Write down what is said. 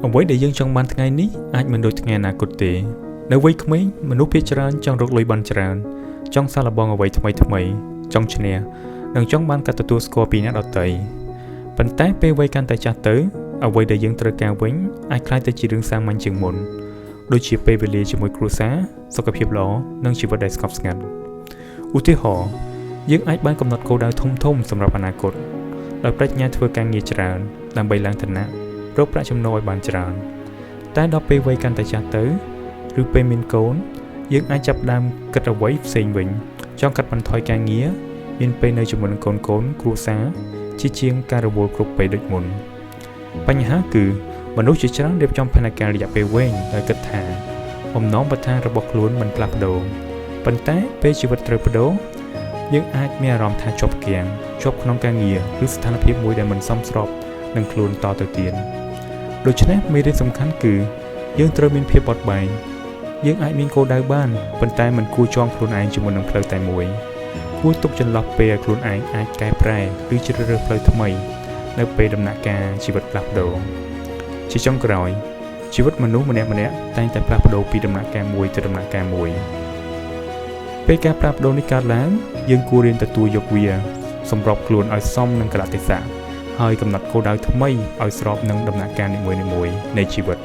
អ្វីដែលយើងចង់បានថ្ងៃនេះអាចមិនដូចថ្ងៃអនាគតទេនៅវ័យក្មេងមនុស្សភាគច្រើនចង់រកលុយបានច្រើនចង់សាកល្បងអ្វីថ្មីចង់ឈ្នះនិងចង់បានការទទួលស្គាល់ពីអ្នកដទៃប៉ុន្តែពេលវ័យកាន់តែចាស់ទៅអ្វីដែលយើងត្រូវការវិញអាចក្លាយទៅជារឿងសាមញ្ញជាងមុនដូចជាពេលវេលាជាមួយគ្រួសារសុខភាពល្អនិងជីវិតដែលស្ងប់ស្ងាត់ឧទាហរណ៍យើងអាចបានកំណត់គោលដៅធំសម្រាប់អនាគតដោយប្រាជ្ញាធ្វើការងារច្រើនដើម្បីឡើងឋានៈរកប្រាក់ចំណូលឲ្យបានច្រើនតែដល់ពេលវ័យកាន់តែចាស់ទៅឬពេលមានកូនយើងអាចចាប់ផ្ដើមគិតអ្វីផ្សេងវិញចង់កាត់បន្ថយការងារមានពេលនៅជាមួយនឹងកូនគ្រួសារជាជាងការរវល់គ្រប់ពេលដូចមុនបញ្ហាគឺមនុស្សជាច្រើនរៀបចំផែនការរយៈពេលវែងដោយគិតថាបំណងប្រាថ្នារបស់ខ្លួនមិនផ្លាស់ប្ដូរប៉ុន្តែពេលជីវិតត្រូវប្ដូរយើងអាចមានអារម្មណ៍ថាជាប់គាំងជាប់ក្នុងការងារឬស្ថានភាពមួយដែលមិនសមស្របនឹងខ្លួនតទៅទៀតដូច្នេះមេរៀនសំខាន់គឺយើងត្រូវមានភាពបត់បែនយើងអាចមានគោលដៅបានប៉ុន្តែមិនគួរចងខ្លួនឯងជាមួយនឹងផ្លូវតែមួយគួរទុកចន្លោះពេលឲ្យខ្លួនឯងអាចកែប្រែឬជ្រើសរើសផ្លូវថ្មីនៅពេលដំណាក់កាលជីវិតផ្លាស់ប្ដូរជាចុងក្រោយជីវិតមនុស្សម្នាក់តែងតែផ្លាស់ប្ដូរពីដំណាក់កាលមួយទៅដំណាក់កាលមួយពេលការផ្លាស់ប្ដូរនេះកើតឡើងយើងគួររៀនទទួលយកវាសម្របខ្លួនឲ្យសមនឹងកលៈទេសៈហើយកំណត់គោលដៅថ្មីឲ្យស្របនឹងដំណាក់កាលនីមួយៗនៃជីវិត